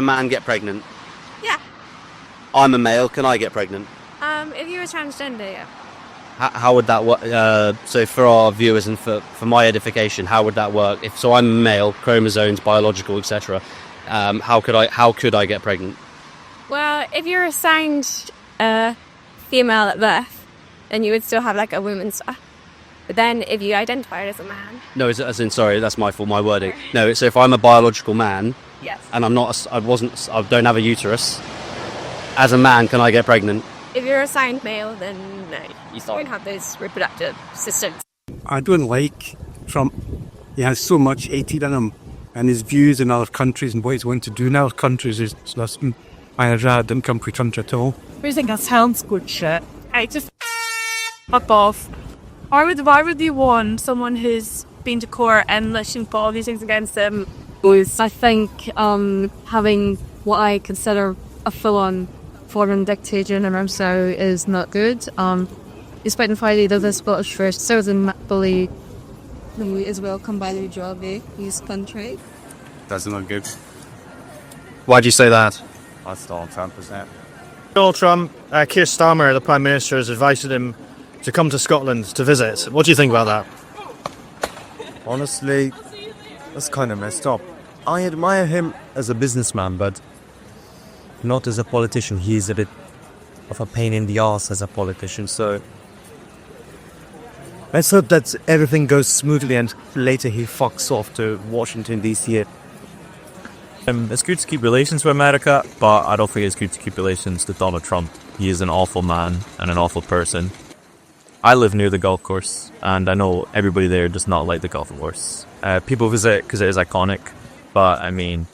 a man get pregnant? Yeah. I'm a male, can I get pregnant? If you were transgender, yeah. How would that work? So for our viewers and for my edification, how would that work? So I'm a male, chromosomes, biological, etc. How could I get pregnant? Well, if you're assigned female at birth, then you would still have like a woman's stuff. But then if you identified as a man... No, as in, sorry, that's my fault, my wording. No, so if I'm a biological man, yes, and I don't have a uterus, as a man, can I get pregnant? If you're assigned male, then no. You don't have those reproductive systems. I don't like Trump. He has so much hatred in him, and his views in other countries and what he's going to do in other countries is listen, I'd rather come for country at all. I think that sounds good shit. I just fuck off. Why would you want someone who's been to court and listening for all these things against them? I think having what I consider a full-on foreign dictator in Russia is not good. Despite the fact that this Scottish first doesn't believe he is welcome by the job in his country. That's not good. Why'd you say that? That's all 10%. Donald Trump, Keir Starmer, the Prime Minister, has invited him to come to Scotland to visit. What do you think about that? Honestly, that's kind of messed up. I admire him as a businessman, but not as a politician. He's a bit of a pain in the ass as a politician, so let's hope that everything goes smoothly and later he fucks off to Washington, D.C. It's good to keep relations with America, but I don't think it's good to keep relations with Donald Trump. He is an awful man and an awful person. I live near the golf course, and I know everybody there does not like the golf course. People visit because it is iconic, but I mean,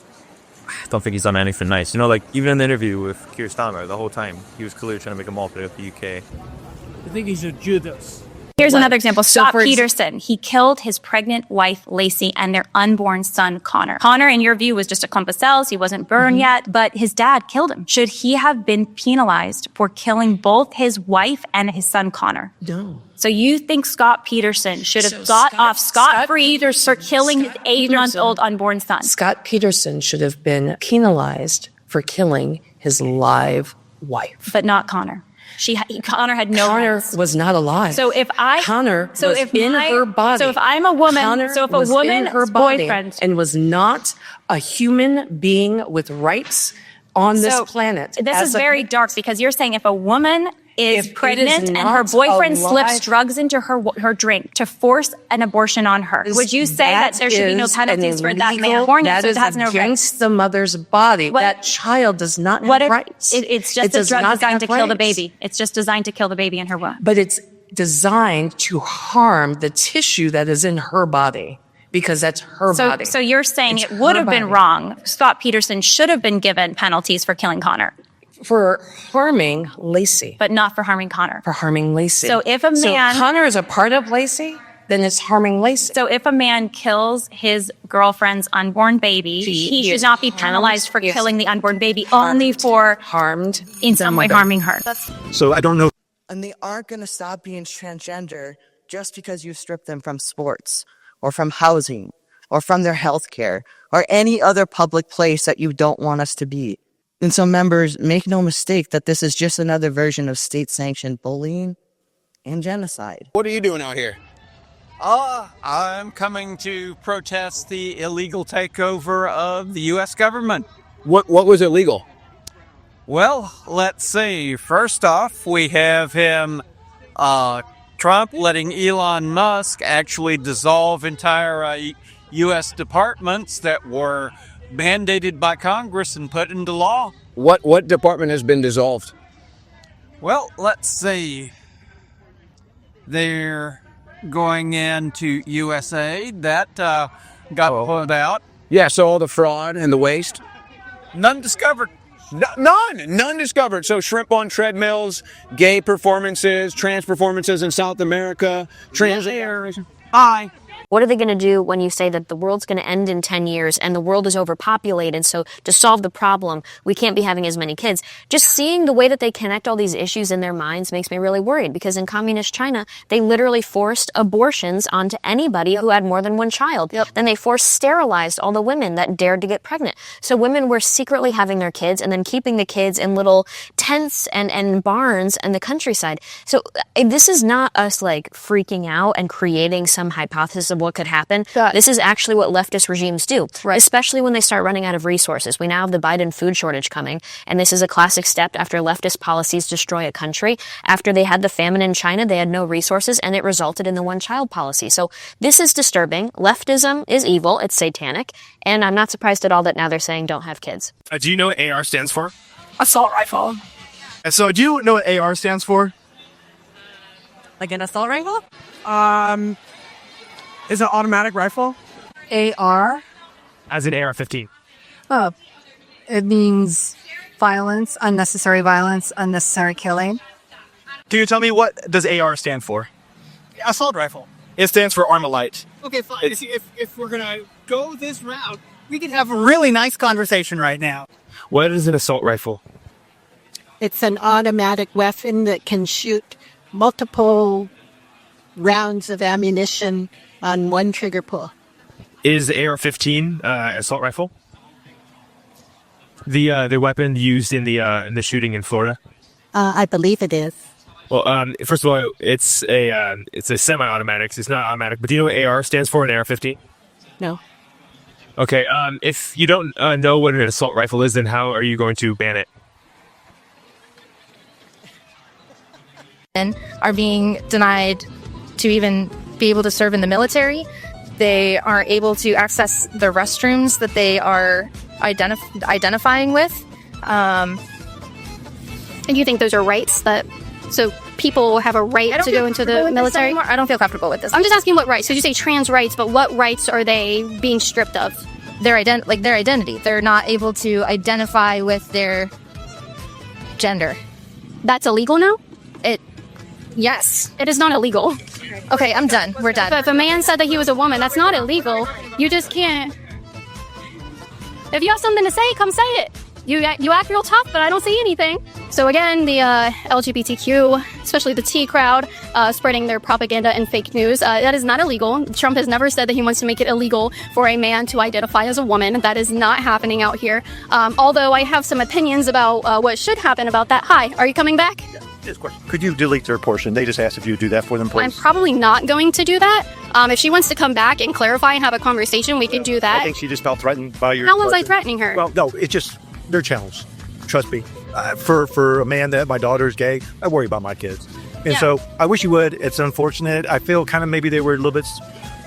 I don't think he's done anything nice. You know, like even in the interview with Keir Starmer, the whole time he was clearly trying to make a mockery of the UK. I think he's a Judas. Here's another example. Scott Peterson. He killed his pregnant wife, Lacey, and their unborn son, Connor. Connor, in your view, was just a clump of cells. He wasn't burned yet, but his dad killed him. Should he have been penalized for killing both his wife and his son, Connor? No. So you think Scott Peterson should have got off scot-free for killing his 8-month-old unborn son? Scott Peterson should have been penalized for killing his live wife. But not Connor. Connor had no rights. Was not alive. So if Connor was in her body. So if I'm a woman, Connor so if a was woman's in her body boyfriend and was not a human being with rights on this planet. This is very dark because you're saying if a woman is pregnant and her not boyfriend alive- slips drugs into her drink to force an abortion on her, would you say that there should be no penalties for that man born yet? That So is it has no rights. against the mother's body. That child does not have rights. It's just a drug designed to kill the baby. It's just designed to kill the baby in her womb. But it's designed to harm the tissue that is in her body because that's her body. So you're saying It's it would her have been body. wrong. Scott Peterson should have been given penalties for killing Connor, For harming Lacey. but not for harming Connor. For harming Lacey. So if a man- So Connor is a part of Lacey, then it's harming Lacey. So if a man kills his girlfriend's unborn baby, he should not be penalized for killing the unborn baby, only for harmed in some way harming her. So I don't know. And they aren't going to stop being transgender just because you strip them from sports or from housing or from their health care or any other public place that you don't want us to be. And so members, make no mistake that this is just another version of state-sanctioned bullying and genocide. What are you doing out here? I'm coming to protest the illegal takeover of the U.S. government. What was illegal? Well, let's see. First off, we have him, Trump letting Elon Musk actually dissolve entire U.S. departments that were mandated by Congress and put into law. What department has been dissolved? Well, let's see. They're going into USAID. That got pulled out. Yeah, so all the fraud and the waste? None discovered. None discovered. So shrimp on treadmills, gay performances, trans performances in South America, trans... Hi. What are they going to do when you say that the world's going to end in 10 years and the world is overpopulated, so to solve the problem, we can't be having as many kids? Just seeing the way that they connect all these issues in their minds makes me really worried, because in communist China, they literally forced abortions onto anybody who had more than one child. Then they forced sterilized all the women that dared to get pregnant. So women were secretly having their kids and then keeping the kids in little tents and barns in the countryside. So this is not us like freaking out and creating some hypothesis of what could happen. This is actually what leftist regimes do, especially when they start running out of resources. We now have the Biden food shortage coming, and this is a classic step after leftist policies destroy a country. After they had the famine in China, they had no resources, and it resulted in the one-child policy. So this is disturbing. Leftism is evil. It's satanic. And I'm not surprised at all that now they're saying don't have kids. Do you know what AR stands for? Assault rifle. And so do you know what AR stands for? Like an assault rifle? Is it automatic rifle? AR? As in AR-15. Oh, it means violence, unnecessary killing. Can you tell me what does AR stand for? Assault rifle. It stands for Armalite. Okay, fine. If we're gonna go this route, we could have a really nice conversation right now. What is an assault rifle? It's an automatic weapon that can shoot multiple rounds of ammunition on one trigger pull. Is the AR-15 assault rifle? The weapon used in the shooting in Florida? I believe it is. Well, first of all, it's a semi-automatic. It's not automatic. But do you know what AR stands for in AR-15? No. Okay. If you don't know what an assault rifle is, then how are you going to ban it? Are being denied to even be able to serve in the military. They aren't able to access the restrooms that they are identifying with. And you think those are rights so people have a right to go into the military? I don't feel comfortable with this. I'm just asking what rights. So you say trans rights, but what rights are they being stripped of? Their identity. They're not able to identify with their gender. That's illegal now? Yes. It is not illegal. Okay, I'm done. We're done. If a man said that he was a woman, that's not illegal. You just can't. If you have something to say, come say it. You act real tough, but I don't see anything. So again, the LGBTQ, especially the T crowd, spreading their propaganda and fake news, that is not illegal. Trump has never said that he wants to make it illegal for a man to identify as a woman. That is not happening out here. Although I have some opinions about what should happen about that. Hi, are you coming back? Could you delete their portion? They just asked if you would do that for them, please. I'm probably not going to do that. If she wants to come back and clarify and have a conversation, we can do that. I think she just felt threatened by your... How was I threatening her? Well, no, it's just... They're challenged. Trust me. For a man that my daughter's gay, I worry about my kids. And so I wish you would. It's unfortunate. I feel kind of maybe they were a little bit...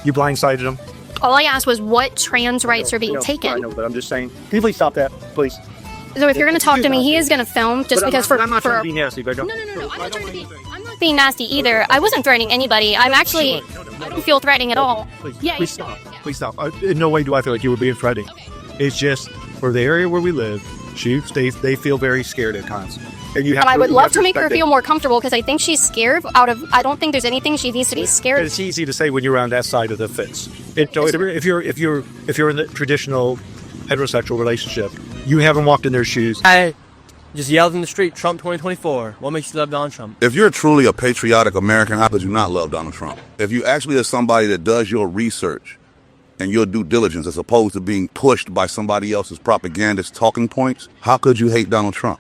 You blindsided them. All I asked was what trans rights are being taken. I know, but I'm just saying. Can you please stop that, please? So if you're going to talk to me, he is going to film just because I'm not trying to be nasty, but No. I'm not trying to be... I'm not being nasty either. I wasn't threatening anybody. I'm actually... I don't feel threatening at all. Please stop. Please stop. In no way do I feel like you were being threatening. It's just for the area where we live, they feel very scared at times. And you have I would love to make her feel more comfortable because I think she's scared I don't think there's anything she needs to be scared of. It's easy to say when you're on that side of the fence. If you're in the traditional heterosexual relationship, you haven't walked in their shoes. I just yelled in the street, Trump 2024. What makes you love Donald Trump? If you're truly a patriotic American, how could you not love Donald Trump? If you actually are somebody that does your research and your due diligence as opposed to being pushed by somebody else's propagandist talking points, how could you hate Donald Trump?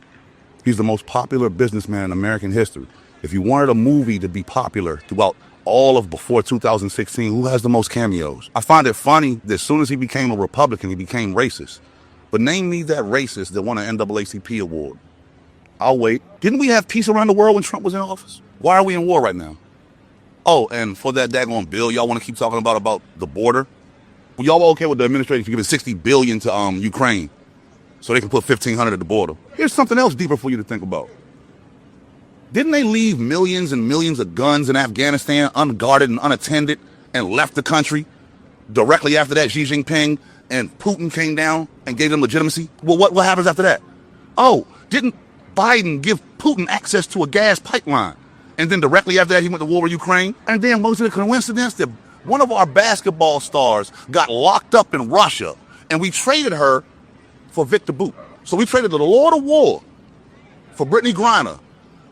He's the most popular businessman in American history. If you wanted a movie to be popular throughout all of before 2016, who has the most cameos? I find it funny that as soon as he became a Republican, he became racist. But name me that racist that won an NAACP award. I'll wait. Didn't we have peace around the world when Trump was in office? Why are we in war right now? Oh, and for that daggone bill, y'all want to keep talking about the border? Well, y'all okay with the administration giving $60 billion to Ukraine so they can put 1,500 at the border? Here's something else deeper for you to think about. Didn't they leave millions and millions of guns in Afghanistan unguarded and unattended and left the country? Directly after that, Xi Jinping and Putin came down and gave them legitimacy. Well, what happens after that? Oh, didn't Biden give Putin access to a gas pipeline? And then directly after that, he went to war with Ukraine? And then, most of the coincidence that One of our basketball stars got locked up in Russia, and we traded her for Victor Boot. So we traded the Lord of War for Brittany Griner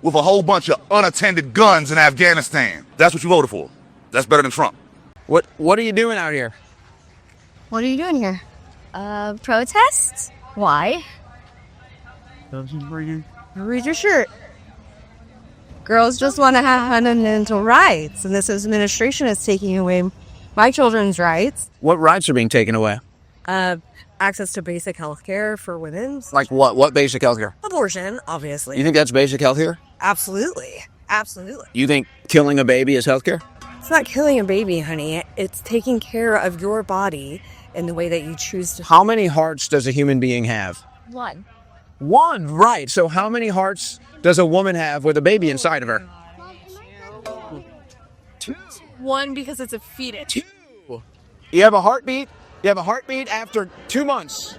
with a whole bunch of unattended guns in Afghanistan. That's what you voted for. That's better than Trump. What are you doing out here? What are you doing here? Protest? Why? Read your shirt. Girls just want to have fundamental rights, and this administration is taking away my children's rights. What rights are being taken away? Access to basic health care for women. Like what? What basic health care? Abortion, obviously. You think that's basic health care? Absolutely. Absolutely. You think killing a baby is health care? It's not killing a baby, honey. It's taking care of your body in the way that you choose to. How many hearts does a human being have? One. One, right. So how many hearts does a woman have with a baby inside of her? One, because it's a fetus. You have a heartbeat. You have a heartbeat after 2 months.